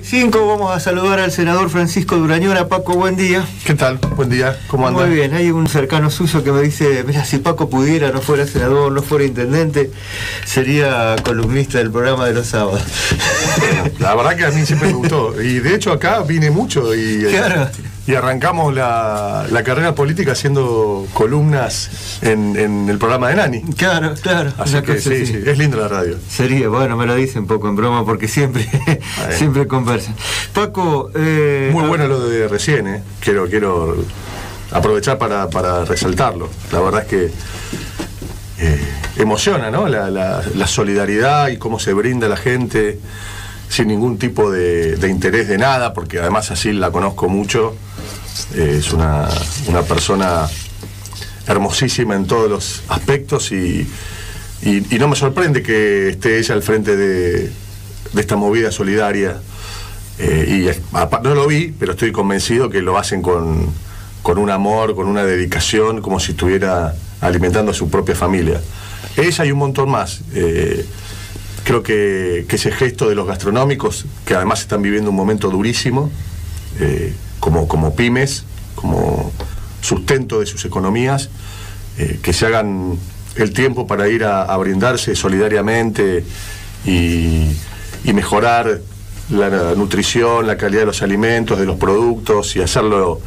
5 vamos a saludar al senador Francisco Durañona. Paco, buen día. ¿Qué tal? Buen día. ¿Cómo anda? Muy bien, hay un cercano suyo que me dice, mira, si Paco pudiera, no fuera senador, no fuera intendente, sería columnista del programa de los sábados. La verdad que a mí siempre me gustó. Y de hecho acá vine mucho y... Claro. Y arrancamos la carrera política haciendo columnas en el programa de Nani. Claro. Así que sí, es lindo la radio. Sería, bueno, me lo dicen poco en broma porque siempre conversan. Paco... Muy bueno lo de recién, Quiero aprovechar para resaltarlo. La verdad es que emociona, ¿no? La solidaridad y cómo se brinda a la gente sin ningún tipo de interés de nada, porque además así la conozco mucho. Es una persona hermosísima en todos los aspectos y no me sorprende que esté ella al frente de esta movida solidaria. No lo vi, pero estoy convencido que lo hacen con un amor, con una dedicación, como si estuviera alimentando a su propia familia. Ella y un montón más. Creo que ese gesto de los gastronómicos, que además están viviendo un momento durísimo, como pymes, como sustento de sus economías, que se hagan el tiempo para ir a brindarse solidariamente y mejorar la nutrición, la calidad de los alimentos, de los productos, y hacerlo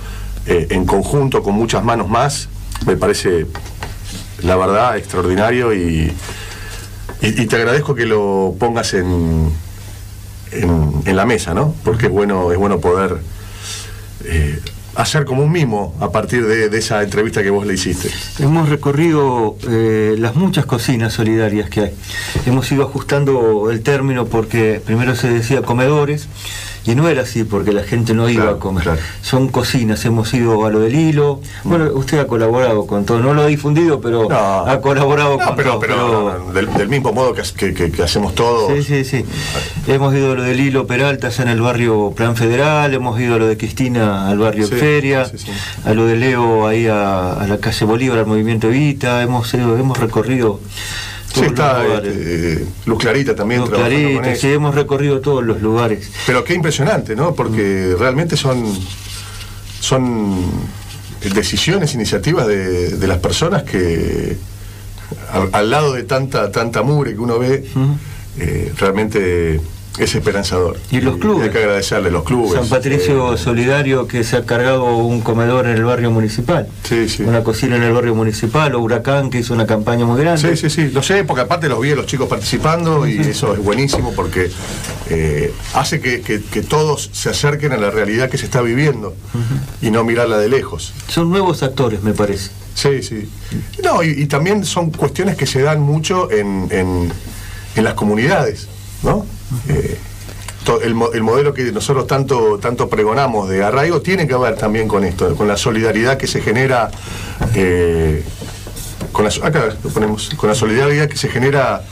en conjunto con muchas manos más, me parece, la verdad, extraordinario. Y te agradezco que lo pongas en la mesa, ¿no? Porque es bueno poder hacer como un mimo a partir de esa entrevista que vos le hiciste. Hemos recorrido las muchas cocinas solidarias que hay. Hemos ido ajustando el término porque primero se decía comedores, y no era así porque la gente no iba a comer. Claro. Son cocinas, hemos ido a lo del hilo. Bueno, usted ha colaborado con todo, no lo ha difundido, pero ha colaborado con todo. Pero del mismo modo que hacemos todos. Sí. Hemos ido a lo del hilo Peraltas en el barrio Plan Federal, hemos ido a lo de Cristina al barrio Feria, a lo de Leo ahí a la calle Bolívar, al movimiento Evita, hemos recorrido. Sí, está Luz Clarita también. Luz Clarita, sí, hemos recorrido todos los lugares. Pero qué impresionante, ¿no? Porque realmente son decisiones, iniciativas de las personas que al lado de tanta mugre que uno ve, realmente es esperanzador. Y los clubes. Y hay que agradecerle a los clubes. San Patricio Solidario, que se ha cargado un comedor en el barrio municipal. Sí. Una cocina en el barrio municipal. O Huracán, que hizo una campaña muy grande. Sí. Lo sé, porque aparte los vi a los chicos participando, y eso es buenísimo porque hace que todos se acerquen a la realidad que se está viviendo y no mirarla de lejos. Son nuevos actores, me parece. Sí. No, y también son cuestiones que se dan mucho en las comunidades, ¿no? El modelo que nosotros tanto pregonamos de arraigo tiene que ver también con esto, con la solidaridad que se genera, con la solidaridad que se genera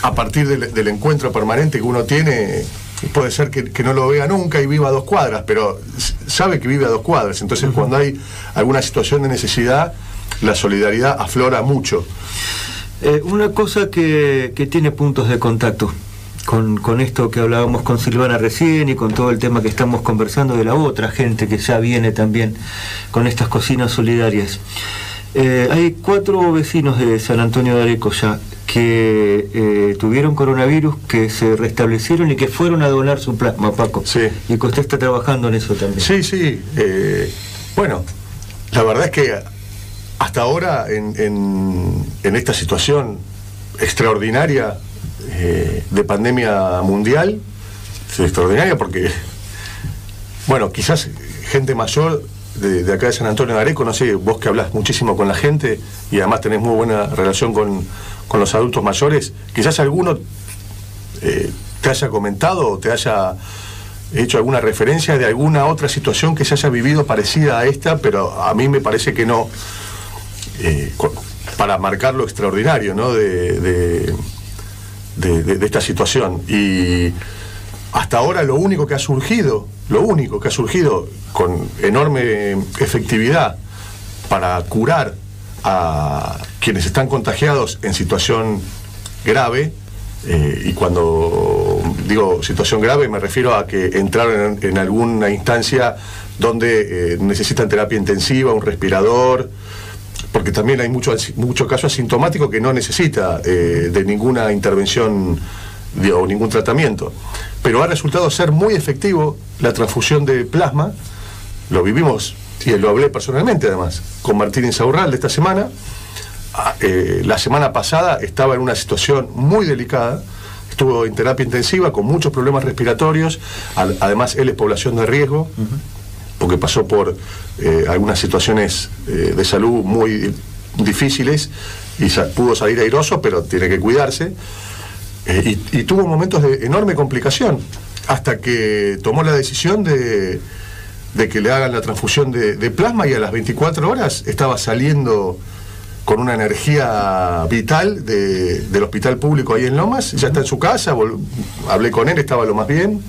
a partir del encuentro permanente que uno tiene. Puede ser que no lo vea nunca y viva a 2 cuadras, pero sabe que vive a 2 cuadras. Entonces, cuando hay alguna situación de necesidad, la solidaridad aflora mucho. Una cosa que tiene puntos de contacto con esto que hablábamos con Silvana recién y con todo el tema que estamos conversando de la otra gente que ya viene también con estas cocinas solidarias. Hay 4 vecinos de San Antonio de Areco ya que tuvieron coronavirus, que se restablecieron y que fueron a donar su plasma, Paco. Sí. Y que usted está trabajando en eso también. Sí. Bueno, la verdad es que hasta ahora en esta situación extraordinaria de pandemia mundial, es extraordinaria porque, bueno, quizás gente mayor de acá de San Antonio de Areco, no sé, vos que hablas muchísimo con la gente y además tenés muy buena relación con los adultos mayores, quizás alguno te haya comentado o te haya hecho alguna referencia de alguna otra situación que se haya vivido parecida a esta, pero a mí me parece que no, para marcar lo extraordinario, ¿no? de esta situación. Y hasta ahora lo único que ha surgido con enorme efectividad para curar a quienes están contagiados en situación grave, y cuando digo situación grave, me refiero a que entraron en alguna instancia donde necesitan terapia intensiva, un respirador, porque también hay mucho caso asintomático que no necesita de ninguna intervención o ningún tratamiento. Pero ha resultado ser muy efectivo la transfusión de plasma. Lo vivimos, y lo hablé personalmente además, con Martín Insaurralde esta semana. La semana pasada estaba en una situación muy delicada, estuvo en terapia intensiva con muchos problemas respiratorios, además él es población de riesgo, porque pasó por algunas situaciones de salud muy difíciles y pudo salir airoso, pero tiene que cuidarse, y tuvo momentos de enorme complicación, hasta que tomó la decisión de que le hagan la transfusión de plasma, y a las 24 horas estaba saliendo con una energía vital del hospital público ahí en Lomas. Ya está en su casa, hablé con él, estaba lo más bien.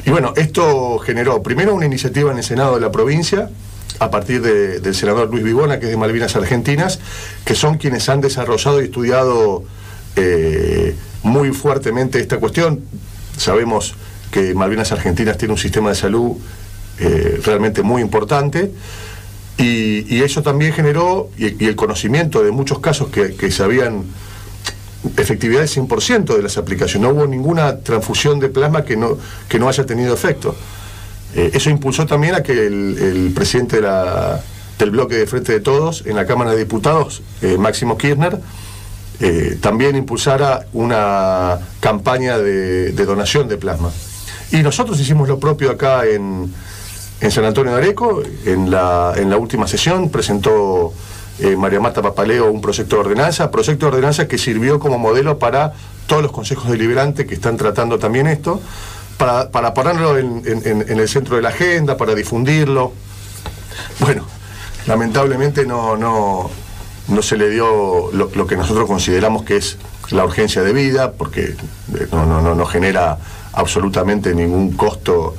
Y bueno, esto generó primero una iniciativa en el Senado de la provincia, a partir del senador Luis Vivona, que es de Malvinas Argentinas, que son quienes han desarrollado y estudiado muy fuertemente esta cuestión. Sabemos que Malvinas Argentinas tiene un sistema de salud realmente muy importante, y eso también generó, y el conocimiento de muchos casos que se habían efectividad del 100% de las aplicaciones. No hubo ninguna transfusión de plasma que no haya tenido efecto. Eso impulsó también a que el presidente del bloque de Frente de Todos en la Cámara de Diputados, Máximo Kirchner, también impulsara una campaña de donación de plasma. Y nosotros hicimos lo propio acá en San Antonio de Areco. En la última sesión presentó María Marta Papaleo un proyecto de ordenanza que sirvió como modelo para todos los consejos deliberantes que están tratando también esto, para ponerlo en el centro de la agenda, para difundirlo. Bueno, lamentablemente no se le dio lo que nosotros consideramos que es la urgencia de vida, porque no genera absolutamente ningún costo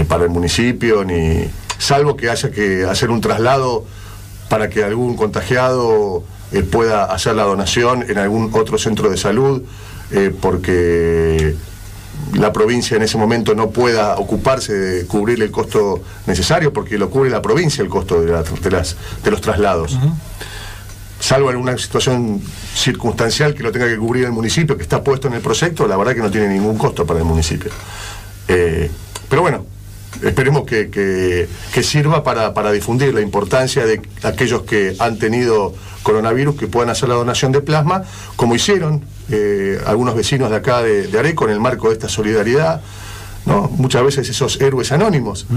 para el municipio, salvo que haya que hacer un traslado para que algún contagiado pueda hacer la donación en algún otro centro de salud, porque la provincia en ese momento no pueda ocuparse de cubrir el costo necesario, porque lo cubre la provincia el costo de los traslados. Salvo en una situación circunstancial que lo tenga que cubrir el municipio, que está puesto en el proyecto, la verdad que no tiene ningún costo para el municipio. Pero bueno, esperemos que sirva para difundir la importancia de aquellos que han tenido coronavirus, que puedan hacer la donación de plasma, como hicieron algunos vecinos de acá de Areco en el marco de esta solidaridad, ¿no? Muchas veces esos héroes anónimos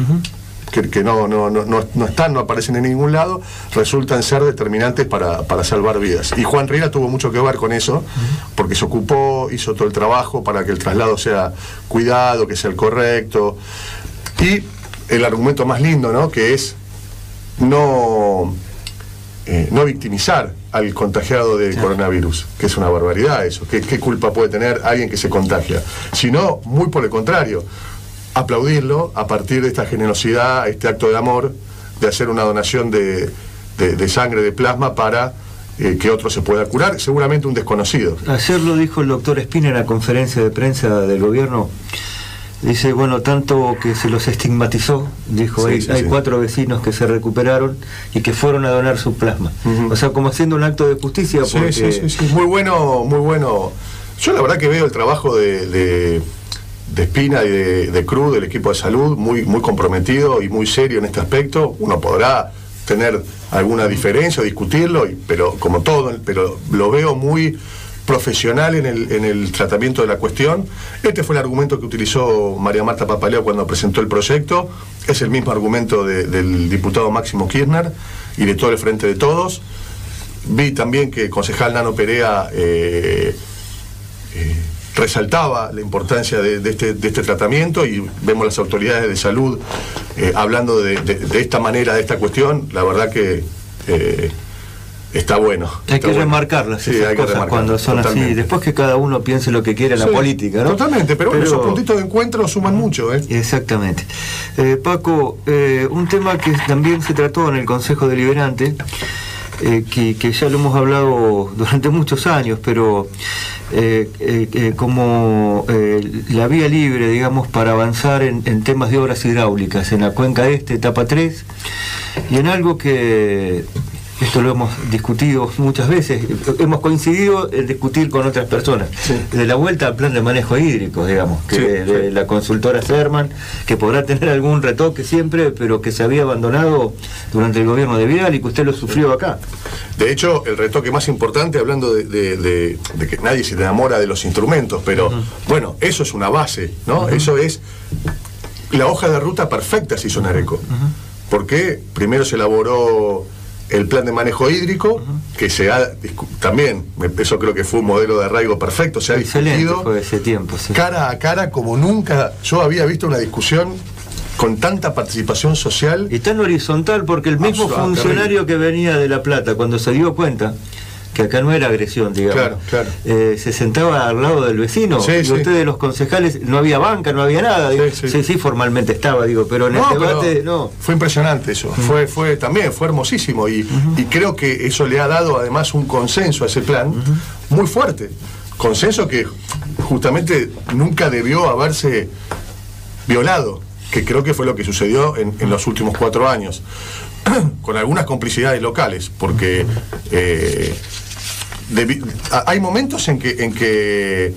que no están, no aparecen en ningún lado, resultan ser determinantes para salvar vidas. Y Juan Riera tuvo mucho que ver con eso, porque se ocupó, hizo todo el trabajo para que el traslado sea cuidado, que sea el correcto. Y el argumento más lindo, ¿no?, que es no victimizar al contagiado del coronavirus, que es una barbaridad eso. ¿Qué culpa puede tener alguien que se contagia? Sino, muy por el contrario, aplaudirlo a partir de esta generosidad, este acto de amor, de hacer una donación de sangre, de plasma, para que otro se pueda curar, seguramente un desconocido. Ayer lo dijo el doctor Espina en la conferencia de prensa del gobierno. Dice, bueno, tanto que se los estigmatizó, dijo, hay 4 vecinos que se recuperaron y que fueron a donar su plasma. O sea, como haciendo un acto de justicia. Porque... Sí. Muy bueno, muy bueno. Yo la verdad que veo el trabajo de Espina y de Cruz, del equipo de salud, muy comprometido y muy serio en este aspecto. Uno podrá tener alguna diferencia o discutirlo, pero como todo, pero lo veo muy profesional en el tratamiento de la cuestión. Este fue el argumento que utilizó María Marta Papaleo cuando presentó el proyecto, es el mismo argumento del diputado Máximo Kirchner y de todo el Frente de Todos. Vi también que el concejal Nano Perea resaltaba la importancia de este tratamiento, y vemos las autoridades de salud hablando de esta manera de esta cuestión. La verdad que está bueno. Hay que remarcarlas, esas cosas cuando son así. Después que cada uno piense lo que quiere en la política, ¿no? Totalmente, pero bueno, esos puntitos de encuentro suman mucho, ¿eh? Exactamente. Paco, un tema que también se trató en el Consejo Deliberante que ya lo hemos hablado durante muchos años, pero como la vía libre, digamos, para avanzar en temas de obras hidráulicas en la cuenca este, etapa 3, y en algo que esto lo hemos discutido muchas veces, hemos coincidido en discutir con otras personas, sí, de la vuelta al plan de manejo hídrico, digamos, que sí, de la consultora Serman, que podrá tener algún retoque siempre, pero que se había abandonado durante el gobierno de Vidal y que usted lo sufrió acá. De hecho, el retoque más importante, hablando de que nadie se enamora de los instrumentos, pero bueno, eso es una base, ¿no? Eso es la hoja de ruta perfecta se hizo en Areco, porque primero se elaboró el plan de manejo hídrico, que se ha también, eso creo que fue un modelo de arraigo perfecto, se ha discutido fue ese tiempo, sí, cara a cara como nunca yo había visto una discusión con tanta participación social. Y tan horizontal, porque el mismo funcionario que venía de La Plata, cuando se dio cuenta que acá no era agresión, digamos, claro. Se sentaba al lado del vecino, sí, y sí, ustedes los concejales, no había banca, no había nada, digo, sí, formalmente estaba, digo, pero en el debate no. Fue impresionante eso, fue hermosísimo, y creo que eso le ha dado además un consenso a ese plan muy fuerte, consenso que justamente nunca debió haberse violado, que creo que fue lo que sucedió en los últimos 4 años, con algunas complicidades locales, porque hay momentos en que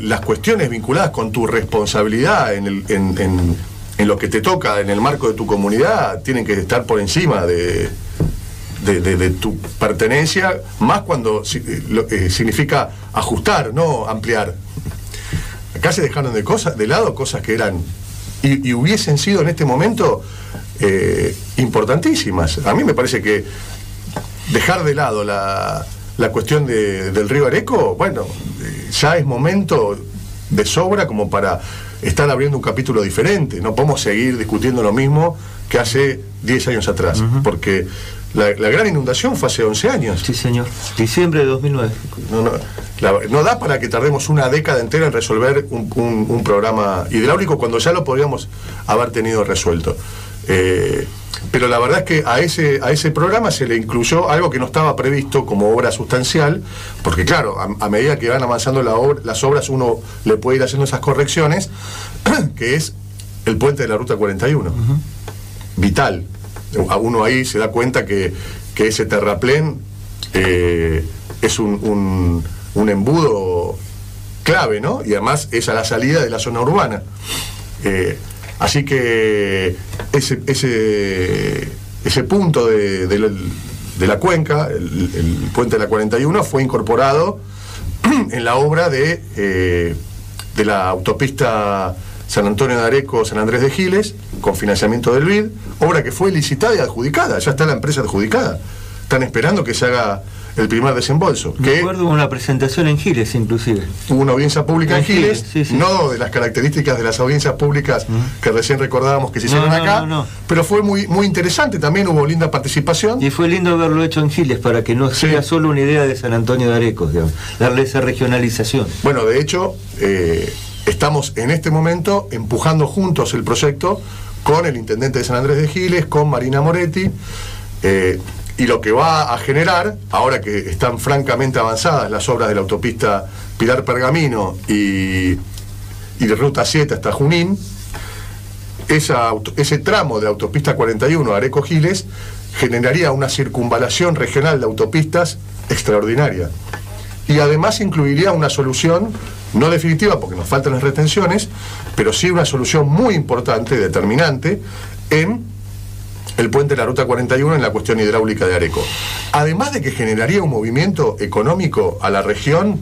las cuestiones vinculadas con tu responsabilidad en lo que te toca en el marco de tu comunidad tienen que estar por encima de tu pertenencia, más cuando significa ajustar, no ampliar. Acá se dejaron de lado cosas que eran y hubiesen sido en este momento importantísimas. A mí me parece que dejar de lado la cuestión del río Areco, bueno, ya es momento de sobra como para estar abriendo un capítulo diferente. No podemos seguir discutiendo lo mismo que hace 10 años atrás, porque la gran inundación fue hace 11 años. Sí, señor. Diciembre de 2009. No da para que tardemos una década entera en resolver un programa hidráulico cuando ya lo podríamos haber tenido resuelto. Pero la verdad es que a ese programa se le incluyó algo que no estaba previsto como obra sustancial, porque claro, a medida que van avanzando las obras uno le puede ir haciendo esas correcciones, que es el puente de la Ruta 41. Vital. Uno ahí se da cuenta que ese terraplén es un embudo clave, ¿no? Y además es a la salida de la zona urbana. Así que ese punto de la cuenca, el puente de la 41, fue incorporado en la obra de la autopista San Antonio de Areco, San Andrés de Giles, con financiamiento del BID, obra que fue licitada y adjudicada, ya está la empresa adjudicada. Están esperando que se haga el primer desembolso. Me acuerdo de una presentación en Giles, inclusive. Hubo una audiencia pública en Giles, sí. No de las características de las audiencias públicas que recién recordábamos que se hicieron acá, pero fue muy, muy interesante, también hubo linda participación. Y fue lindo haberlo hecho en Giles, para que no sea solo una idea de San Antonio de Areco, digamos, darle esa regionalización. Bueno, de hecho, estamos en este momento empujando juntos el proyecto con el intendente de San Andrés de Giles, con Marina Moretti, y lo que va a generar, ahora que están francamente avanzadas las obras de la autopista Pilar Pergamino y de Ruta 7 hasta Junín, ese tramo de autopista 41 Areco Giles generaría una circunvalación regional de autopistas extraordinaria. Y además incluiría una solución, no definitiva porque nos faltan las retenciones, pero sí una solución muy importante, determinante, en el puente de la Ruta 41 en la cuestión hidráulica de Areco. Además de que generaría un movimiento económico a la región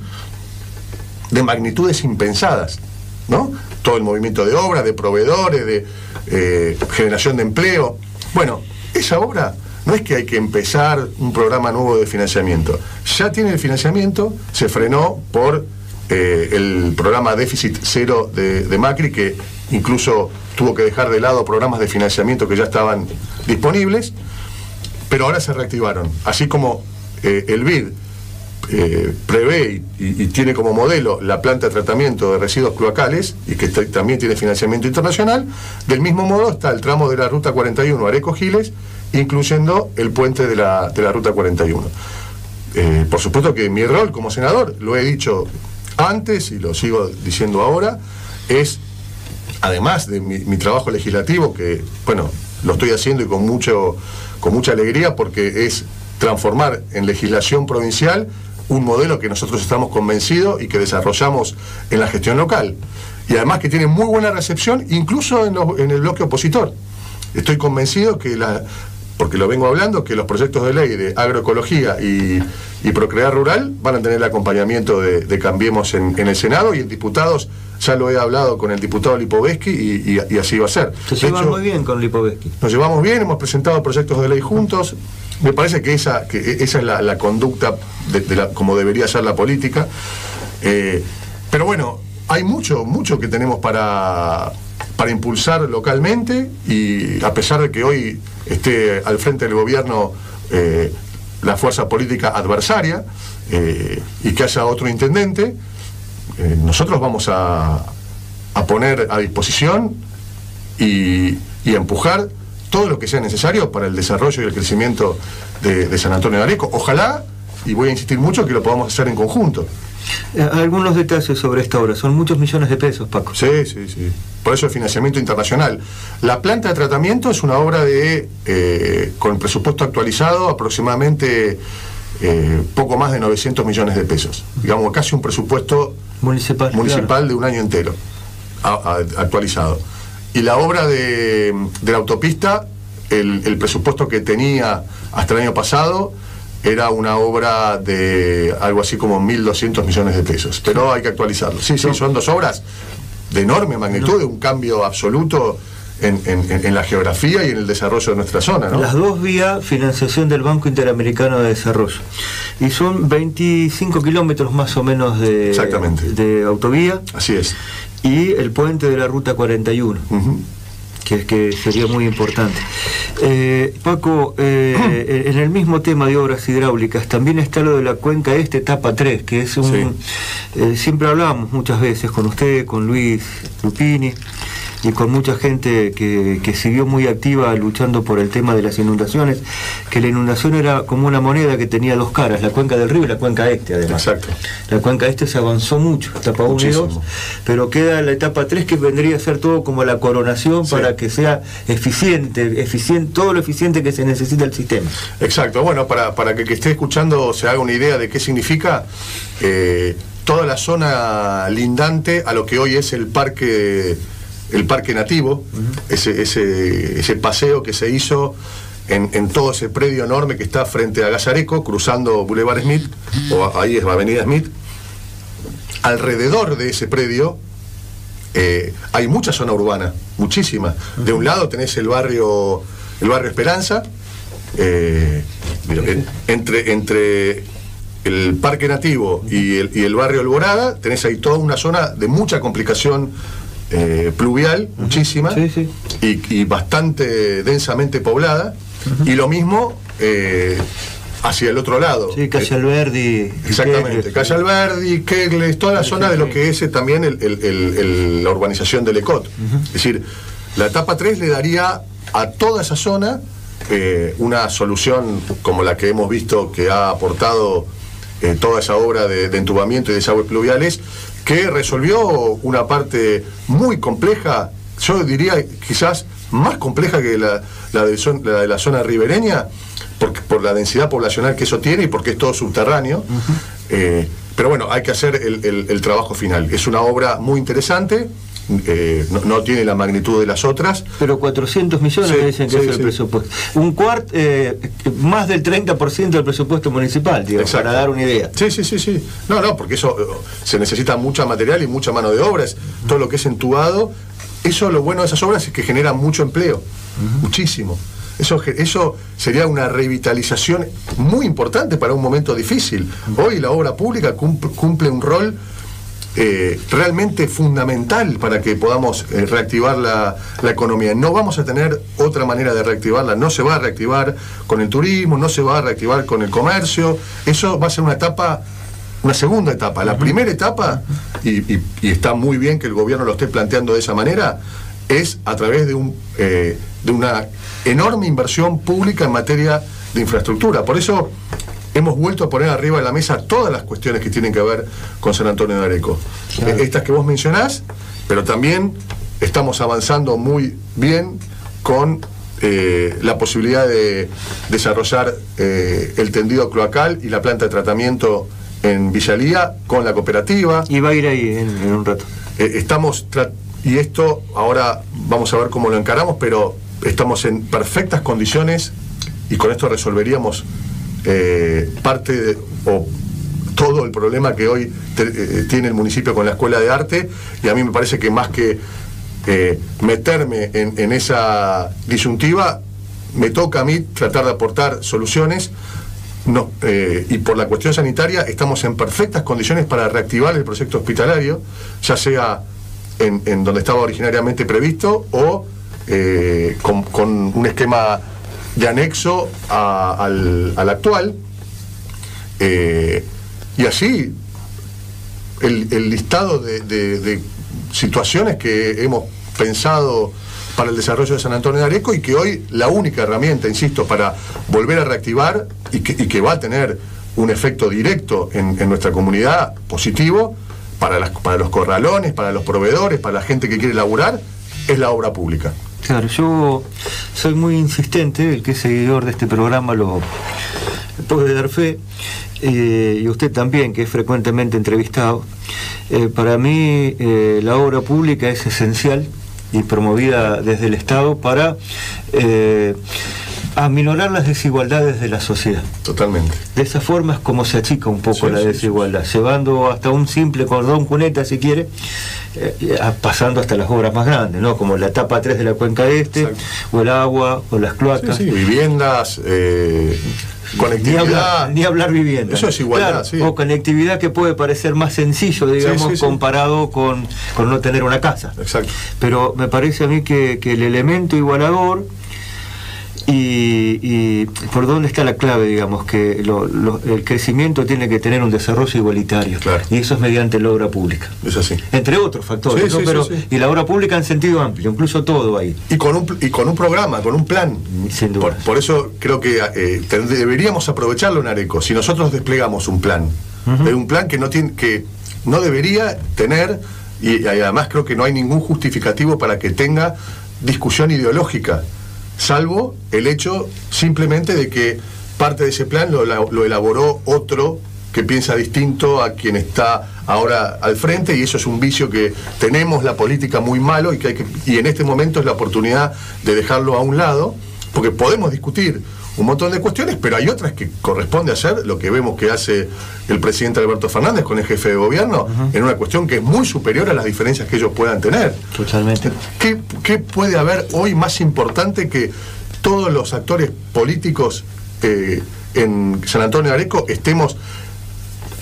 de magnitudes impensadas, ¿no? Todo el movimiento de obras, de proveedores, de generación de empleo. Bueno, esa obra no es que hay que empezar un programa nuevo de financiamiento. Ya tiene el financiamiento, se frenó por el programa déficit cero de Macri, que incluso tuvo que dejar de lado programas de financiamiento que ya estaban disponibles, pero ahora se reactivaron. Así como el BID prevé y tiene como modelo la planta de tratamiento de residuos cloacales, y que también tiene financiamiento internacional, del mismo modo está el tramo de la Ruta 41 Areco Giles, incluyendo el puente de la Ruta 41. Por supuesto que mi rol como senador, lo he dicho antes y lo sigo diciendo ahora, es, además de mi trabajo legislativo, que, bueno, lo estoy haciendo y con mucha alegría, porque es transformar en legislación provincial un modelo que nosotros estamos convencidos y que desarrollamos en la gestión local. Y además que tiene muy buena recepción, incluso en el bloque opositor. Estoy convencido que porque lo vengo hablando, que los proyectos de ley de agroecología y procrear rural van a tener el acompañamiento de Cambiemos en el Senado, y en diputados ya lo he hablado con el diputado Lipovetsky y así va a ser. Se llevan muy bien con Lipovetsky. Nos llevamos bien, hemos presentado proyectos de ley juntos. Me parece que esa es la conducta como debería ser la política. Pero bueno, hay mucho que tenemos para impulsar localmente, y a pesar de que hoy esté al frente del gobierno la fuerza política adversaria y que haya otro intendente, nosotros vamos a poner a disposición y a empujar todo lo que sea necesario para el desarrollo y el crecimiento de San Antonio de Areco. Ojalá, y voy a insistir mucho, que lo podamos hacer en conjunto. Algunos detalles sobre esta obra. Son muchos millones de pesos, Paco. Sí. Por eso el financiamiento internacional. La planta de tratamiento es una obra con presupuesto actualizado, aproximadamente poco más de 900 millones de pesos. Digamos, casi un presupuesto municipal claro, de un año entero, actualizado. Y la obra de la autopista, el presupuesto que tenía hasta el año pasado era una obra de algo así como 1.200 millones de pesos. Pero hay que actualizarlo. Sí, son dos obras de enorme magnitud, de un cambio absoluto en la geografía y en el desarrollo de nuestra zona, ¿no? Las dos vía financiación del Banco Interamericano de Desarrollo. Y son 25 kilómetros más o menos de autovía. Así es. Y el puente de la Ruta 41. Que sería muy importante. Paco, en el mismo tema de obras hidráulicas también está lo de la cuenca etapa 3, que es siempre hablamos muchas veces con usted, con Luis Lupini y con mucha gente que siguió muy activa luchando por el tema de las inundaciones, que la inundación era como una moneda que tenía dos caras, la cuenca del río y la cuenca este, además. Exacto. La cuenca este se avanzó mucho, etapa 1 y 2, pero queda la etapa 3, que vendría a ser todo como la coronación para que sea eficiente, todo lo eficiente que se necesita el sistema. Exacto. Bueno, para que esté escuchando se haga una idea de qué significa toda la zona lindante a lo que hoy es el parque nativo, ese paseo que se hizo en todo ese predio enorme que está frente a Gallareco, cruzando Boulevard Smith, o ahí es Avenida Smith. Alrededor de ese predio hay mucha zona urbana, muchísima. De un lado tenés el barrio Esperanza, entre el parque nativo y el barrio Alborada tenés ahí toda una zona de mucha complicación pluvial, muchísima, y bastante densamente poblada, y lo mismo hacia el otro lado. Sí, Calle Alberdi. Exactamente, Calle Alberdi, Kegles, toda la zona de lo que es también la urbanización del ECOT. Es decir, la etapa 3 le daría a toda esa zona una solución como la que hemos visto que ha aportado toda esa obra de entubamiento y desagües pluviales, que resolvió una parte muy compleja, yo diría quizás más compleja que la de la zona ribereña, por la densidad poblacional que eso tiene y porque es todo subterráneo. Pero bueno, hay que hacer el trabajo final. Es una obra muy interesante. No tiene la magnitud de las otras. Pero 400 millones me dicen que es el presupuesto. Más del 30% del presupuesto municipal, digamos, para dar una idea. Sí. No, porque eso se necesita mucha material y mucha mano de obras. Todo lo que es entubado, eso, lo bueno de esas obras es que generan mucho empleo, muchísimo. Eso sería una revitalización muy importante para un momento difícil. Hoy la obra pública cumple un rol realmente fundamental para que podamos reactivar la economía. No vamos a tener otra manera de reactivarla. No se va a reactivar con el turismo, no se va a reactivar con el comercio. Eso va a ser una segunda etapa. La primera etapa, y está muy bien que el gobierno lo esté planteando de esa manera, es a través de una enorme inversión pública en materia de infraestructura. Por eso hemos vuelto a poner arriba de la mesa todas las cuestiones que tienen que ver con San Antonio de Areco. Claro. Estas que vos mencionás, pero también estamos avanzando muy bien con la posibilidad de desarrollar el tendido cloacal y la planta de tratamiento en Villalía con la cooperativa. Y va a ir ahí en un rato. Y esto ahora vamos a ver cómo lo encaramos, pero estamos en perfectas condiciones y con esto resolveríamos o todo el problema que hoy tiene el municipio con la Escuela de Arte, y a mí me parece que más que meterme en esa disyuntiva, me toca a mí tratar de aportar soluciones. Y por la cuestión sanitaria estamos en perfectas condiciones para reactivar el proyecto hospitalario, ya sea en donde estaba originariamente previsto o con un esquema de anexo al actual, y así el listado de situaciones que hemos pensado para el desarrollo de San Antonio de Areco, y que hoy la única herramienta, insisto, para volver a reactivar y que va a tener un efecto directo en nuestra comunidad positivo para los corralones, para los proveedores, para la gente que quiere laburar, es la obra pública. Claro, yo soy muy insistente, el que es seguidor de este programa lo puede dar fe, y usted también, que es frecuentemente entrevistado. Para mí la obra pública es esencial y promovida desde el Estado para aminorar las desigualdades de la sociedad. Totalmente. De esa forma es como se achica un poco la desigualdad, llevando hasta un simple cordón cuneta, si quiere, pasando hasta las obras más grandes, ¿no? Como la etapa 3 de la Cuenca Este, exacto, o el agua, o las cloacas. Viviendas, conectividad. Ni hablar vivienda. Eso es igualdad, claro, sí. O conectividad, que puede parecer más sencillo, digamos, comparado con no tener una casa. Exacto. Pero me parece a mí que el elemento igualador, y por dónde está la clave, digamos, que el crecimiento tiene que tener un desarrollo igualitario, claro, y eso es mediante la obra pública. Es así. Entre otros factores, ¿no? Pero y la obra pública en sentido amplio, incluso todo ahí. Y con un programa, con un plan. Sin duda. Por eso creo que deberíamos aprovecharlo en Areco. Si nosotros desplegamos un plan, un plan que no debería tener, y además creo que no hay ningún justificativo para que tenga discusión ideológica, salvo el hecho simplemente de que parte de ese plan lo elaboró otro que piensa distinto a quien está ahora al frente, y eso es un vicio que tenemos, la política, muy malo, y en este momento es la oportunidad de dejarlo a un lado, porque podemos discutir un montón de cuestiones, pero hay otras que corresponde hacer lo que vemos que hace el presidente Alberto Fernández con el jefe de gobierno, en una cuestión que es muy superior a las diferencias que ellos puedan tener. Totalmente. ¿Qué puede haber hoy más importante que todos los actores políticos en San Antonio de Areco estemos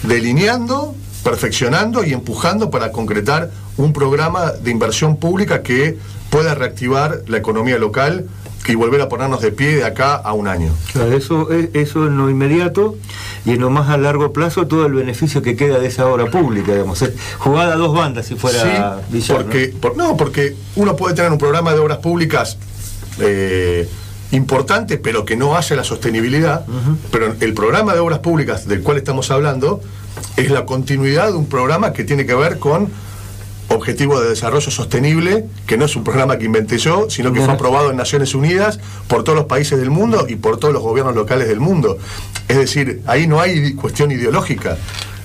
delineando, perfeccionando y empujando para concretar un programa de inversión pública que pueda reactivar la economía local y volver a ponernos de pie de acá a un año? Claro, eso en lo inmediato, y en lo más a largo plazo todo el beneficio que queda de esa obra pública, digamos, jugada a dos bandas si fuera Villar, porque uno puede tener un programa de obras públicas importante, pero que no haya la sostenibilidad. Pero el programa de obras públicas del cual estamos hablando es la continuidad de un programa que tiene que ver con Objetivo de Desarrollo Sostenible, que no es un programa que inventé yo, sino que fue aprobado en Naciones Unidas por todos los países del mundo y por todos los gobiernos locales del mundo. Es decir, ahí no hay cuestión ideológica.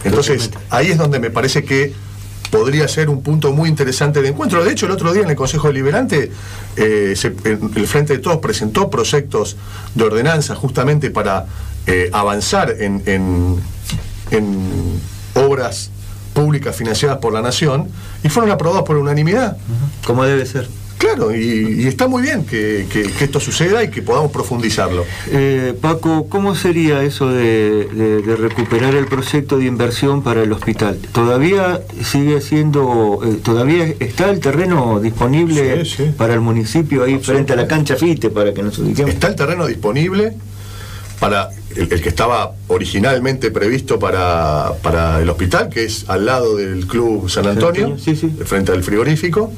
Entonces, ahí es donde me parece que podría ser un punto muy interesante de encuentro. De hecho, el otro día en el Consejo Deliberante, el Frente de Todos presentó proyectos de ordenanza justamente para avanzar en obras públicas financiadas por la Nación, y fueron aprobados por unanimidad. Como debe ser. Claro, y está muy bien que esto suceda y que podamos profundizarlo. Paco, ¿cómo sería eso de recuperar el proyecto de inversión para el hospital? ¿Todavía sigue siendo, todavía está el terreno disponible para el municipio ahí frente a la cancha FITE, para que nos ubiquemos? Está el terreno disponible para el que estaba originalmente previsto para el hospital, que es al lado del Club San Antonio, frente al frigorífico.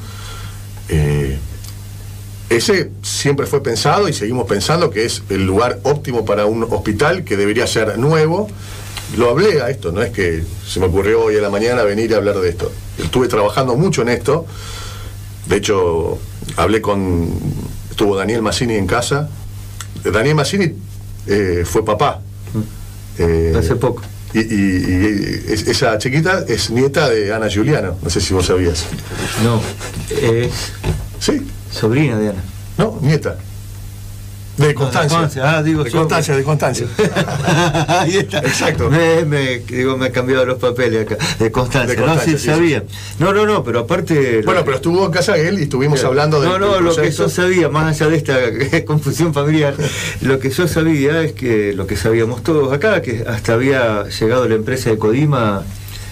ese siempre fue pensado y seguimos pensando que es el lugar óptimo para un hospital que debería ser nuevo. Lo hablé a esto, no es que se me ocurrió hoy a la mañana venir a hablar de esto. Estuve trabajando mucho en esto. De hecho, estuvo Daniel Mazzini en casa. Daniel Mazzini fue papá. Hace poco. Y esa chiquita es nieta de Ana Giuliano, no sé si vos sabías. No, sí. Sobrina de Ana. No, nieta. De Constancia. De Constancia. Ahí está. Exacto. Me he cambiado los papeles acá. De Constancia. No, sí, sabía. No, pero aparte. Bueno, pero estuvo en casa él y estuvimos hablando de. Lo que yo sabía, más allá de esta confusión familiar, lo que yo sabía es que lo que sabíamos todos acá, que hasta había llegado la empresa de Codima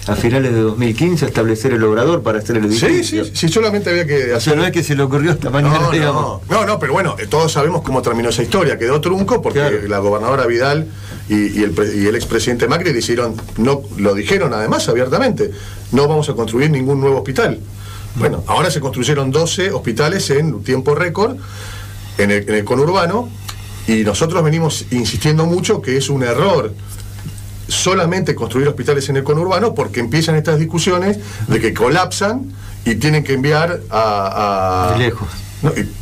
a finales de 2015 a establecer el obrador para hacer el edificio. Sí, solamente había que hacer. O sea, no es que se le ocurrió esta mañana, digamos. No, pero bueno, todos sabemos cómo terminó esa historia. Quedó trunco porque la gobernadora Vidal y el expresidente Macri lo dijeron además abiertamente: no vamos a construir ningún nuevo hospital. Bueno, ahora se construyeron 12 hospitales en tiempo récord en el conurbano, y nosotros venimos insistiendo mucho que es un error solamente construir hospitales en el conurbano, porque empiezan estas discusiones de que colapsan y tienen que enviar de lejos.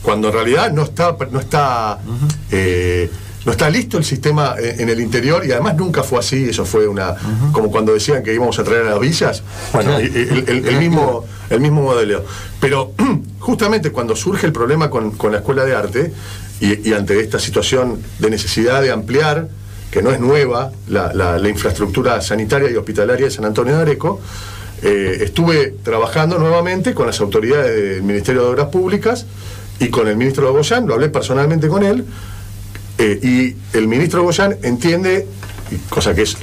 Cuando en realidad no está listo el sistema en el interior, y además nunca fue así. Eso fue como cuando decían que íbamos a traer a las villas. Bueno, el mismo modelo. Pero justamente cuando surge el problema con la Escuela de Arte, y ante esta situación de necesidad de ampliar, que no es nueva, la infraestructura sanitaria y hospitalaria de San Antonio de Areco, estuve trabajando nuevamente con las autoridades del Ministerio de Obras Públicas y con el ministro Goyan. Lo hablé personalmente con él, y el ministro Goyan entiende, cosa que es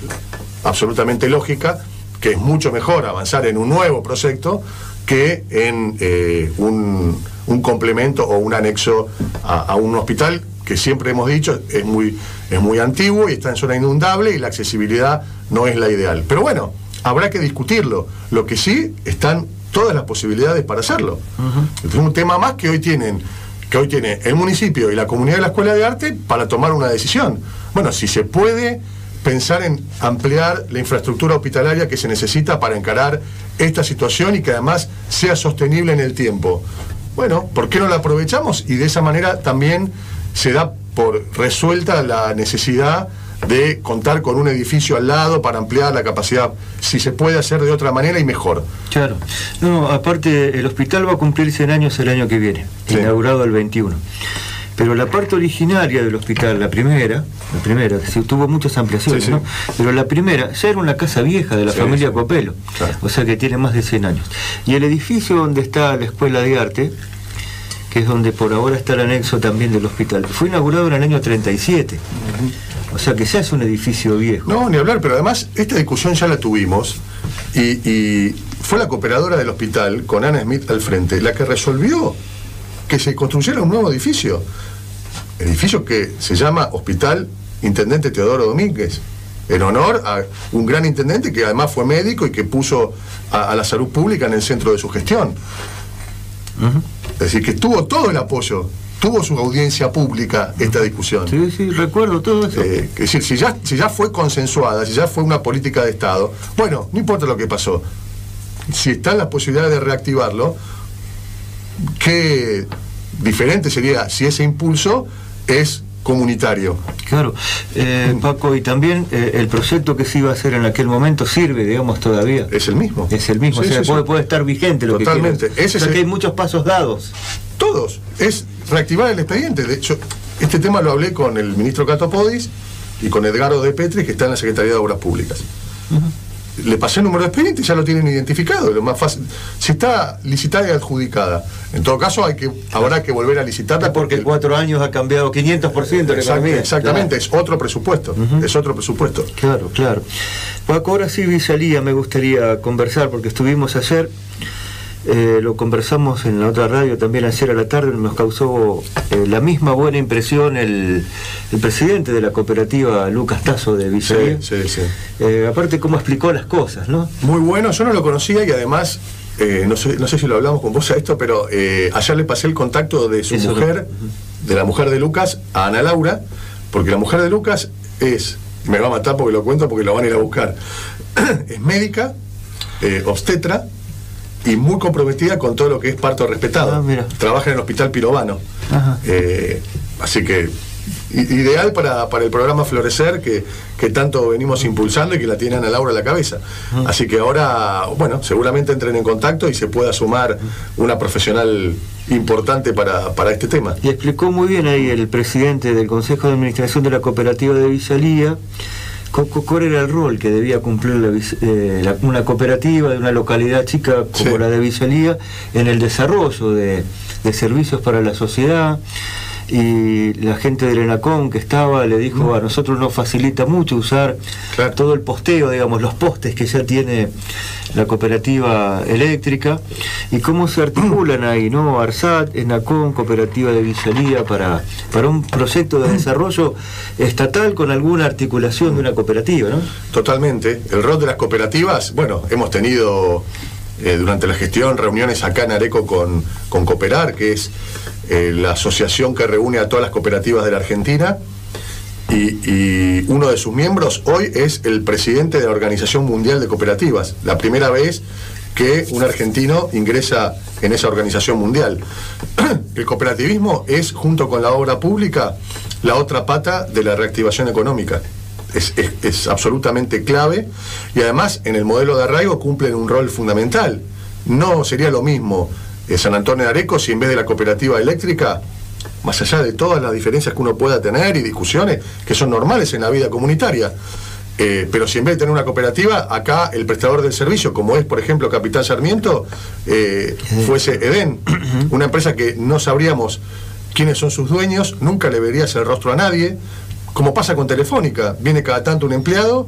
absolutamente lógica, que es mucho mejor avanzar en un nuevo proyecto que en un complemento o un anexo a un hospital que siempre hemos dicho es muy antiguo y está en zona inundable, y la accesibilidad no es la ideal. Pero bueno, habrá que discutirlo. Lo que sí, están todas las posibilidades para hacerlo. Es un tema más que hoy tiene el municipio y la comunidad de la Escuela de Arte para tomar una decisión. Bueno, si se puede pensar en ampliar la infraestructura hospitalaria que se necesita para encarar esta situación y que además sea sostenible en el tiempo. Bueno, ¿por qué no la aprovechamos? Y de esa manera también se da por resuelta la necesidad de contar con un edificio al lado para ampliar la capacidad, si se puede hacer de otra manera y mejor. Claro. No, aparte, el hospital va a cumplir 100 años el año que viene, inaugurado el 21. Pero la parte originaria del hospital, la primera, que tuvo muchas ampliaciones, ¿no? Pero la primera ya era una casa vieja de la familia Copelo, o sea que tiene más de 100 años. Y el edificio donde está la Escuela de Arte, que es donde por ahora está el anexo también del hospital, fue inaugurado en el año 37. O sea que ya es un edificio viejo. No, ni hablar, pero además esta discusión ya la tuvimos, y fue la cooperadora del hospital, con Ana Smith al frente, la que resolvió que se construyera un nuevo edificio que se llama Hospital Intendente Teodoro Domínguez, en honor a un gran intendente que además fue médico y que puso a la salud pública en el centro de su gestión. Es decir, que tuvo todo el apoyo, tuvo su audiencia pública esta discusión. Sí, recuerdo todo eso. Es decir, si ya fue consensuada, si ya fue una política de Estado, bueno, no importa lo que pasó. Si están las posibilidades de reactivarlo, qué diferente sería si ese impulso es comunitario. Claro, Paco, y también el proyecto que se iba a hacer en aquel momento sirve, digamos, todavía. Es el mismo. Es el mismo, puede estar vigente lo totalmente. que quieras. Que hay muchos pasos dados. Todos. Es reactivar el expediente. De hecho, este tema lo hablé con el ministro Cato Podis y con Edgardo de Petris, que está en la Secretaría de Obras Públicas. Le pasé el número de expediente y ya lo tienen identificado. Lo más fácil, si está licitada y adjudicada, en todo caso habrá que volver a licitarla, porque en 4 años ha cambiado 500% la economía. Exactamente, es otro presupuesto. Es otro presupuesto. Claro. Paco, ahora sí, Visalía, me gustaría conversar, porque estuvimos ayer, lo conversamos en la otra radio también ayer a la tarde, nos causó la misma buena impresión el presidente de la cooperativa, Lucas Tasso de Visalía. Sí. Aparte cómo explicó las cosas, ¿no? Muy bueno, yo no lo conocía, y además no sé si lo hablamos con vos a esto, pero ayer le pasé el contacto de su mujer, de la mujer de Lucas, a Ana Laura, porque la mujer de Lucas me va a matar porque lo cuento, porque lo van a ir a buscar, es médica, obstetra, y muy comprometida con todo lo que es parto respetado. Trabaja en el Hospital Pirovano. Así que ideal para el programa Florecer que tanto venimos impulsando y que la tiene Ana Laura en la cabeza. Así que ahora, bueno, seguramente entren en contacto y se pueda sumar una profesional importante para este tema. Y explicó muy bien ahí el presidente del Consejo de Administración de la Cooperativa de Visalía cuál era el rol que debía cumplir una cooperativa de una localidad chica como la de Visalía en el desarrollo de servicios para la sociedad. Y la gente del ENACOM que estaba le dijo, a nosotros nos facilita mucho usar todo el posteo, digamos, los postes que ya tiene la cooperativa eléctrica, y cómo se articulan ahí, ¿no? ARSAT, ENACOM, Cooperativa de Visalía, para un proyecto de desarrollo estatal con alguna articulación de una cooperativa, ¿no? Totalmente. El rol de las cooperativas, bueno, hemos tenido durante la gestión reuniones acá en Areco con Cooperar, que es la asociación que reúne a todas las cooperativas de la Argentina, y uno de sus miembros hoy es el presidente de la Organización Mundial de Cooperativas, la primera vez que un argentino ingresa en esa organización mundial. El cooperativismo es, junto con la obra pública, la otra pata de la reactivación económica. Es absolutamente clave, y además en el modelo de arraigo cumplen un rol fundamental. No sería lo mismo San Antonio de Areco si en vez de la cooperativa eléctrica, más allá de todas las diferencias que uno pueda tener y discusiones que son normales en la vida comunitaria, pero si en vez de tener una cooperativa, acá el prestador del servicio, como es por ejemplo Capitán Sarmiento, fuese Edén, una empresa que no sabríamos quiénes son sus dueños, nunca le verías el rostro a nadie, como pasa con Telefónica, viene cada tanto un empleado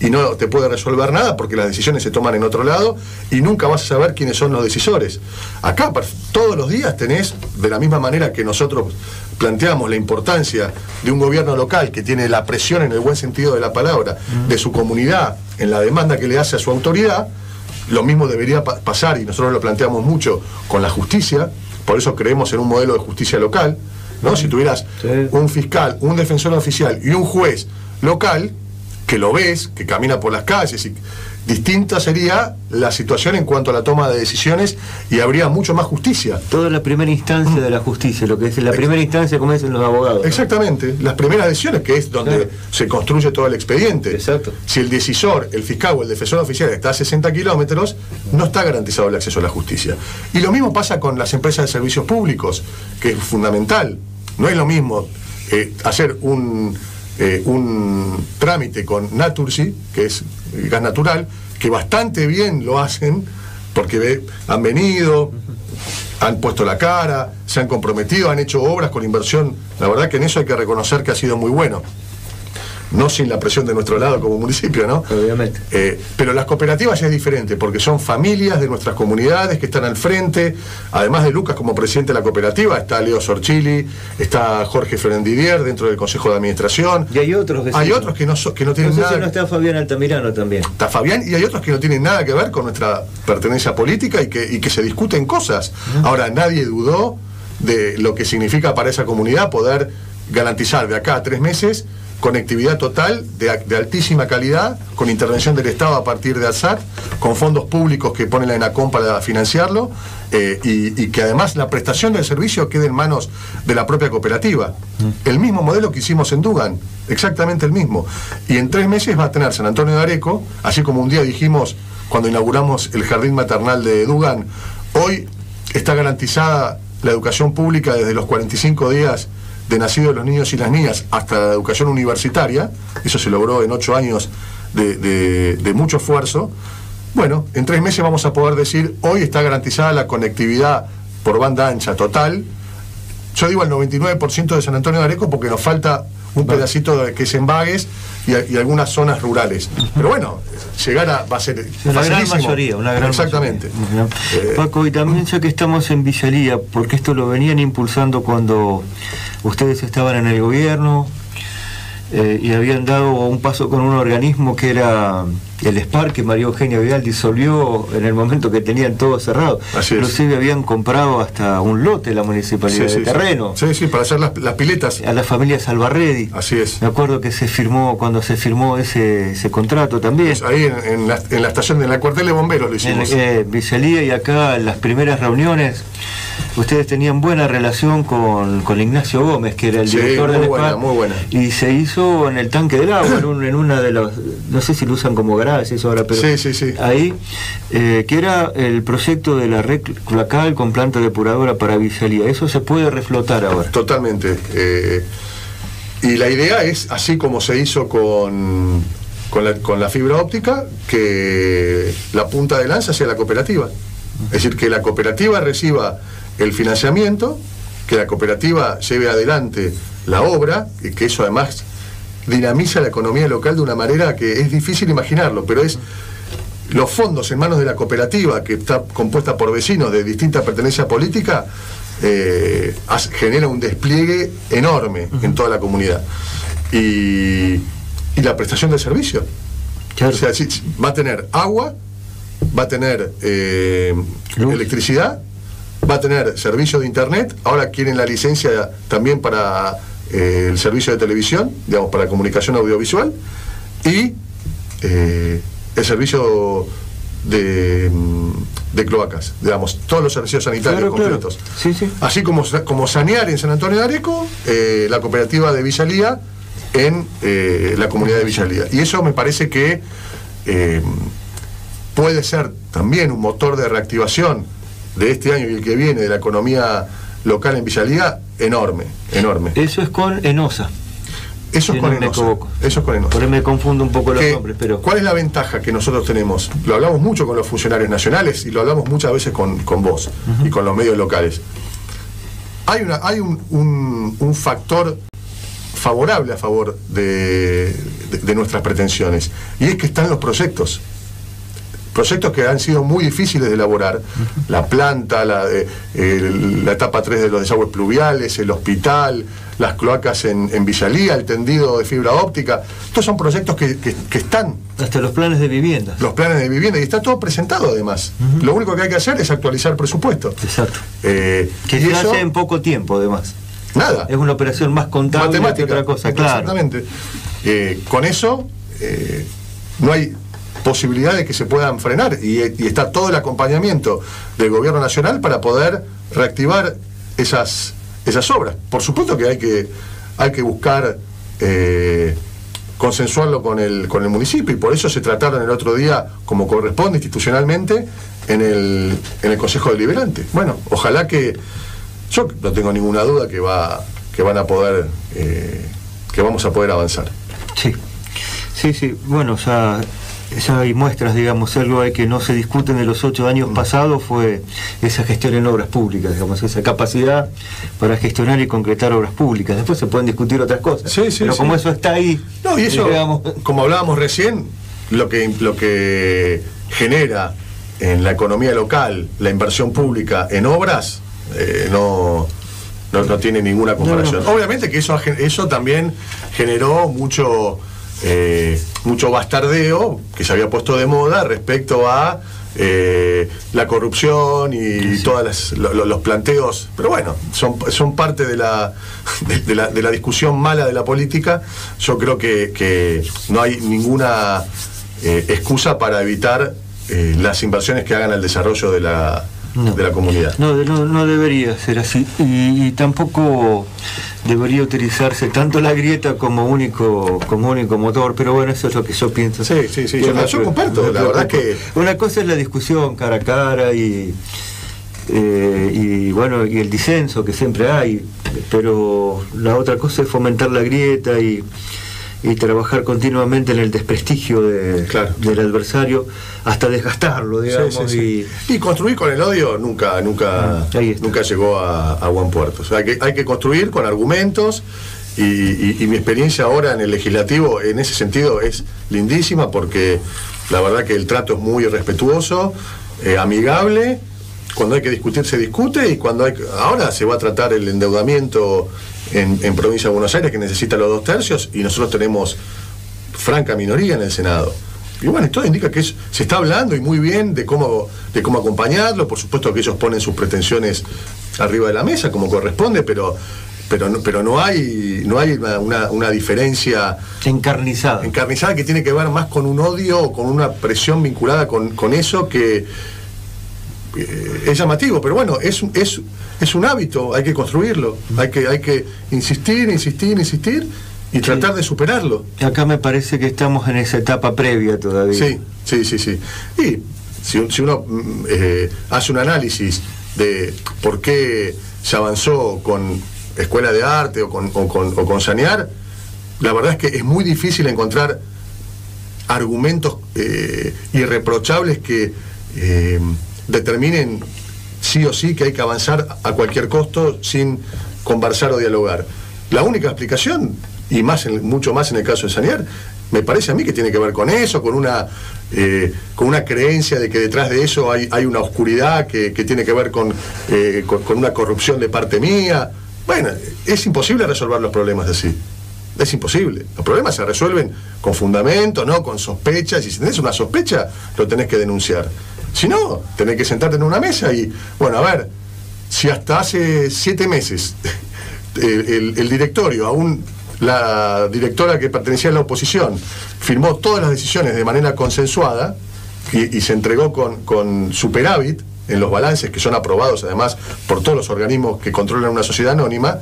y no te puede resolver nada porque las decisiones se toman en otro lado y nunca vas a saber quiénes son los decisores. Acá todos los días tenés, de la misma manera que nosotros planteamos la importancia de un gobierno local que tiene la presión, en el buen sentido de la palabra, de su comunidad en la demanda que le hace a su autoridad, lo mismo debería pasar, y nosotros lo planteamos mucho, con la justicia. Por eso creemos en un modelo de justicia local, ¿no? Si tuvieras un fiscal, un defensor oficial y un juez local, que lo ves, que camina por las calles, y distinta sería la situación en cuanto a la toma de decisiones, y habría mucho más justicia. Toda la primera instancia de la justicia, lo que es la primera instancia, como dicen los abogados. Exactamente, las primeras decisiones, que es donde se construye todo el expediente. Exacto. Si el decisor, el fiscal o el defensor oficial está a 60 kilómetros, no está garantizado el acceso a la justicia. Y lo mismo pasa con las empresas de servicios públicos, que es fundamental. No es lo mismo hacer un trámite con Naturgy, que es gas natural, que bastante bien lo hacen, porque han venido, han puesto la cara, se han comprometido, han hecho obras con inversión. La verdad que en eso hay que reconocer que ha sido muy bueno. No sin la presión de nuestro lado como municipio, ¿no? Obviamente. Pero las cooperativas ya es diferente, porque son familias de nuestras comunidades que están al frente. Además de Lucas como presidente de la cooperativa, está Leo Sorchili, está Jorge Florendivier dentro del Consejo de Administración. Y hay otros que no tienen nada. No está Fabián Altamirano también. Está Fabián, y hay otros que no tienen nada que ver con nuestra pertenencia política y que se discuten cosas. Ahora, nadie dudó de lo que significa para esa comunidad poder garantizar de acá a 3 meses conectividad total de altísima calidad, con intervención del Estado a partir de ARSAT, con fondos públicos que pone la ENACOM para financiarlo, y que además la prestación del servicio quede en manos de la propia cooperativa. El mismo modelo que hicimos en Dugan, exactamente el mismo. Y en 3 meses va a tener San Antonio de Areco, así como un día dijimos cuando inauguramos el jardín maternal de Dugan, hoy está garantizada la educación pública desde los 45 días de nacido de los niños y las niñas hasta la educación universitaria. Eso se logró en 8 años de mucho esfuerzo. Bueno, en 3 meses vamos a poder decir, hoy está garantizada la conectividad por banda ancha total. Yo digo al 99% de San Antonio de Areco porque nos falta un pedacito que es en Bagues y algunas zonas rurales. Pero bueno, llegar va a ser una gran mayoría, exactamente. Mayoría. Paco, y también ya que estamos en Visalía, porque esto lo venían impulsando cuando ustedes estaban en el gobierno, y habían dado un paso con un organismo que era el SPAR, que María Eugenia Vidal disolvió en el momento que tenían todo cerrado. Inclusive habían comprado hasta un lote la municipalidad de terreno. Sí, para hacer las piletas. A la familia Salvarredi. Así es. Me acuerdo que se firmó, cuando se firmó ese contrato también. Pues ahí en la estación, en la cuartel de bomberos lo hicimos. En Visalía, y acá en las primeras reuniones, ustedes tenían buena relación con Ignacio Gómez, que era el director del SPAR. Muy buena. Y se hizo en el tanque del agua, en una de los, no sé si lo usan como garage eso ahora, pero sí. Ahí, que era el proyecto de la red cloacal con planta depuradora para Visalía. Eso se puede reflotar ahora. Totalmente. Y la idea es, así como se hizo con la fibra óptica, que la punta de lanza sea la cooperativa. Es decir, que la cooperativa reciba el financiamiento, que la cooperativa lleve adelante la obra, y que eso además dinamiza la economía local de una manera que es difícil imaginarlo, pero es los fondos en manos de la cooperativa, que está compuesta por vecinos de distinta pertenencia política, genera un despliegue enorme en toda la comunidad. Y la prestación de servicio. Claro. O sea, va a tener agua, va a tener electricidad, va a tener servicio de internet. Ahora quieren la licencia también para el servicio de televisión, digamos, para comunicación audiovisual, y el servicio de cloacas, digamos, todos los servicios sanitarios completos. Claro. Sí. Así como Sanear en San Antonio de Areco, la cooperativa de Visalía en la comunidad de Visalía. Y eso me parece que puede ser también un motor de reactivación de este año y el que viene de la economía local en Visalía, enorme. Eso es con Enosa. Eso es con Enosa. Por ahí me confundo un poco los nombres, pero... ¿Cuál es la ventaja que nosotros tenemos? Lo hablamos mucho con los funcionarios nacionales y lo hablamos muchas veces con vos y con los medios locales. Hay un factor favorable a favor de nuestras pretensiones, y es que están los proyectos que han sido muy difíciles de elaborar. La planta, la etapa 3 de los desagües pluviales, el hospital, las cloacas en Visalía, el tendido de fibra óptica. Estos son proyectos que están. Hasta los planes de vivienda. Los planes de vivienda, y está todo presentado además. Lo único que hay que hacer es actualizar el presupuesto. Exacto. Que se hace en poco tiempo además. Nada. Es una operación más contable que otra cosa, claro. Exactamente. Con eso no hay posibilidad de que se puedan frenar, y está todo el acompañamiento del gobierno nacional para poder reactivar esas obras. Por supuesto que hay que buscar consensuarlo con el municipio, y por eso se trataron el otro día, como corresponde institucionalmente, en el Consejo Deliberante. Bueno, ojalá que, yo no tengo ninguna duda que van a poder, que vamos a poder avanzar. Sí, bueno, ya hay muestras, digamos. Algo que no se discute de los 8 años pasados fue esa gestión en obras públicas, digamos, esa capacidad para gestionar y concretar obras públicas. Después se pueden discutir otras cosas, pero como eso está ahí, no, y eso, digamos, como hablábamos recién, lo que genera en la economía local la inversión pública en obras, no tiene ninguna comparación. No. Obviamente que eso también generó mucho bastardeo que se había puesto de moda respecto a la corrupción y todos los planteos, pero bueno, son parte de la discusión mala de la política. Yo creo que no hay ninguna excusa para evitar las inversiones que hagan al desarrollo de la comunidad. No debería ser así, y tampoco debería utilizarse tanto la grieta como único motor, pero bueno, eso es lo que yo pienso. Sí, yo comparto, la verdad que... Una cosa es la discusión cara a cara y bueno, y el disenso que siempre hay, pero la otra cosa es fomentar la grieta y trabajar continuamente en el desprestigio del adversario hasta desgastarlo, digamos. Y construir con el odio nunca llegó a buen puerto. O sea, hay que construir con argumentos, y mi experiencia ahora en el legislativo en ese sentido es lindísima, porque la verdad que el trato es muy respetuoso, amigable. Cuando hay que discutir se discute, y ahora se va a tratar el endeudamiento en Provincia de Buenos Aires, que necesita los 2 tercios, y nosotros tenemos franca minoría en el Senado. Y bueno, esto indica que se está hablando, y muy bien, de cómo acompañarlo. Por supuesto que ellos ponen sus pretensiones arriba de la mesa, como corresponde, pero no hay una diferencia encarnizada que tiene que ver más con un odio o con una presión vinculada con eso, que es llamativo. Pero bueno, es un hábito, hay que construirlo, hay que insistir y tratar de superarlo. Acá me parece que estamos en esa etapa previa todavía. Sí. Y si uno hace un análisis de por qué se avanzó con Escuela de Arte o con Sanear, la verdad es que es muy difícil encontrar argumentos irreprochables que determinen sí o sí que hay que avanzar a cualquier costo sin conversar o dialogar. La única explicación, y mucho más en el caso de Sanear, me parece a mí que tiene que ver con eso, con una creencia de que detrás de eso hay una oscuridad que tiene que ver con una corrupción de parte mía. Bueno, es imposible resolver los problemas así. Es imposible. Los problemas se resuelven con fundamento, no con sospechas, y si tenés una sospecha, lo tenés que denunciar. Si no, tenés que sentarte en una mesa y, bueno, a ver, si hasta hace 7 meses el directorio, aún la directora que pertenecía a la oposición, firmó todas las decisiones de manera consensuada y se entregó con superávit en los balances, que son aprobados además por todos los organismos que controlan una sociedad anónima,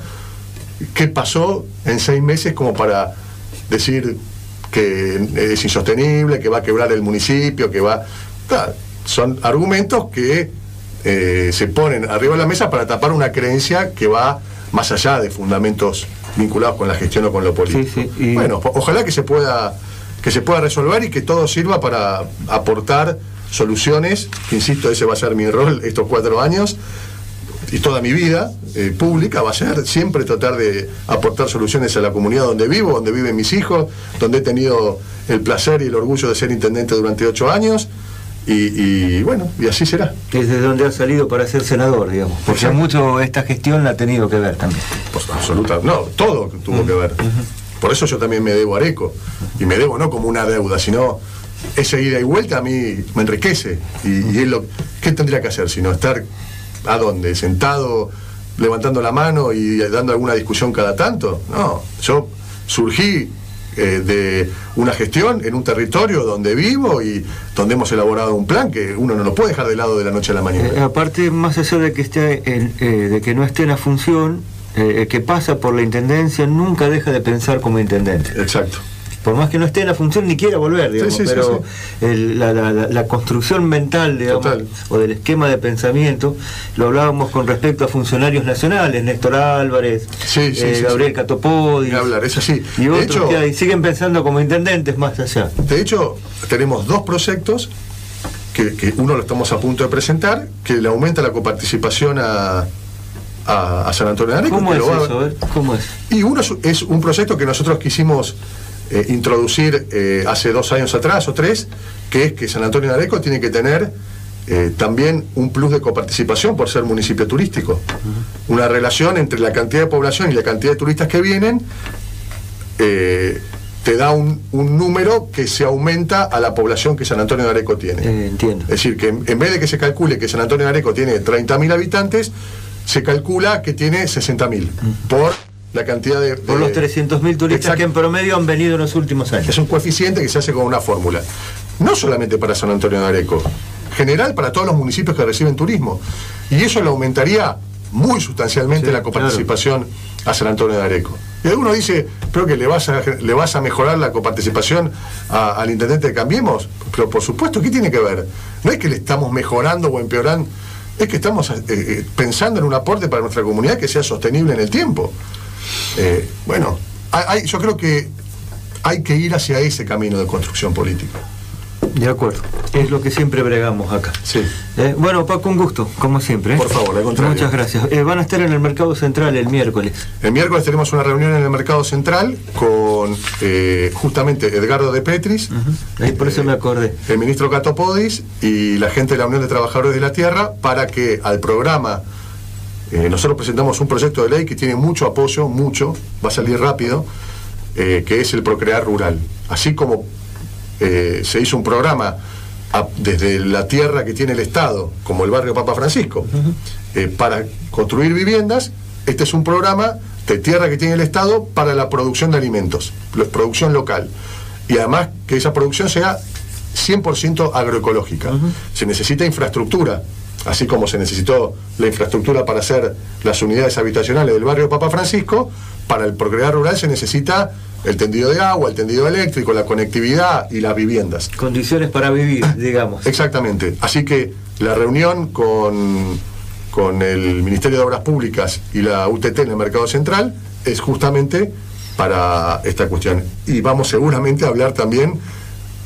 ¿qué pasó en 6 meses como para decir que es insostenible, que va a quebrar el municipio, que va... Claro, son argumentos que se ponen arriba de la mesa para tapar una creencia que va más allá de fundamentos vinculados con la gestión o con lo político. Sí, bueno, ojalá que se pueda resolver y que todo sirva para aportar soluciones, que insisto, ese va a ser mi rol estos 4 años, y toda mi vida pública va a ser siempre tratar de aportar soluciones a la comunidad donde vivo, donde viven mis hijos, donde he tenido el placer y el orgullo de ser intendente durante 8 años, y bueno, y así será. Desde donde ha salido para ser senador, digamos, porque mucho esta gestión la ha tenido que ver también. Pues absoluta, no, todo tuvo que ver. Por eso yo también me debo a Areco, y me debo no como una deuda, sino esa ida y vuelta a mí me enriquece, y es ¿qué tendría que hacer? Sino estar, ¿a dónde? Sentado, levantando la mano y dando alguna discusión cada tanto. No, yo surgí de una gestión en un territorio donde vivo y donde hemos elaborado un plan que uno no lo puede dejar de lado de la noche a la mañana. Aparte, más allá de que de que no esté en la función, que pasa por la intendencia, nunca deja de pensar como intendente. Exacto. Por más que no esté en la función ni quiera volver, digamos, pero la construcción mental, digamos, o del esquema de pensamiento, lo hablábamos con respecto a funcionarios nacionales, Néstor Álvarez, Gabriel Catopodis, es así. Y otros que siguen pensando como intendentes más allá. De hecho, tenemos 2 proyectos, que uno lo estamos a punto de presentar, que le aumenta la coparticipación a San Antonio de Areco. ¿Cómo es eso? ¿Cómo es? Y uno es un proyecto que nosotros quisimos introducir hace 2 años atrás o 3, que es que San Antonio de Areco tiene que tener también un plus de coparticipación por ser municipio turístico. Una relación entre la cantidad de población y la cantidad de turistas que vienen te da un número que se aumenta a la población que San Antonio de Areco tiene. Entiendo. Es decir, que en vez de que se calcule que San Antonio de Areco tiene 30.000 habitantes, se calcula que tiene 60.000 por la cantidad por los 300.000 turistas que en promedio han venido en los últimos años. Es un coeficiente que se hace con una fórmula, no solamente para San Antonio de Areco, general para todos los municipios que reciben turismo, y eso le aumentaría muy sustancialmente la coparticipación a San Antonio de Areco. Y alguno dice, pero que le vas a mejorar la coparticipación al intendente de Cambiemos, pero por supuesto, ¿qué tiene que ver? No es que le estamos mejorando o empeorando, es que estamos pensando en un aporte para nuestra comunidad que sea sostenible en el tiempo. Bueno, yo creo que hay que ir hacia ese camino de construcción política. De acuerdo, es lo que siempre bregamos acá. Sí. Bueno, Paco, un gusto, como siempre. Por favor, al contrario. Muchas gracias. Van a estar en el Mercado Central el miércoles. El miércoles tenemos una reunión en el Mercado Central con justamente Edgardo de Petris. Ahí por eso me acordé. El ministro Catopodis y la gente de la Unión de Trabajadores de la Tierra, para que al programa nosotros presentamos un proyecto de ley que tiene mucho apoyo, va a salir rápido, que es el Procrear Rural. Así como se hizo un programa desde la tierra que tiene el Estado, como el barrio Papa Francisco, para construir viviendas, este es un programa de tierra que tiene el Estado para la producción de alimentos, la producción local. Y además que esa producción sea 100% agroecológica. Se necesita infraestructura, así como se necesitó la infraestructura para hacer las unidades habitacionales del barrio Papa Francisco. Para el Procrear Rural se necesita el tendido de agua, el tendido eléctrico, la conectividad y las viviendas. Condiciones para vivir, digamos. Exactamente. Así que la reunión con el Ministerio de Obras Públicas y la UTT en el Mercado Central es justamente para esta cuestión. Y vamos seguramente a hablar también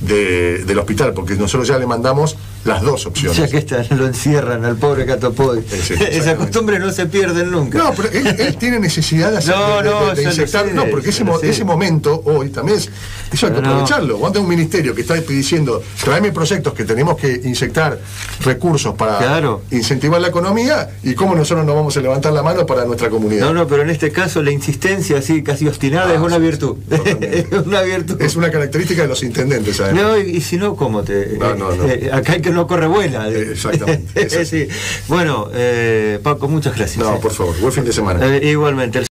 del hospital, porque nosotros ya le mandamos las dos opciones. Ya que lo encierran al pobre Catopoy. Sí, esa costumbre no se pierde nunca. No, pero él tiene necesidad de hacer, de inyectar. No, porque ese momento hoy también eso hay que aprovecharlo. Cuando hay un ministerio que está diciendo, tráeme proyectos que tenemos que inyectar recursos para incentivar la economía, y cómo nosotros nos vamos a levantar la mano para nuestra comunidad. No, pero en este caso la insistencia así casi obstinada es una virtud. Es una virtud. Es una característica de los intendentes, además. No, y si no, ¿cómo te...? No. Acá hay que no corre vuela. Exactamente. Sí. Bueno, Paco, muchas gracias. No, por favor, buen fin de semana. Igualmente.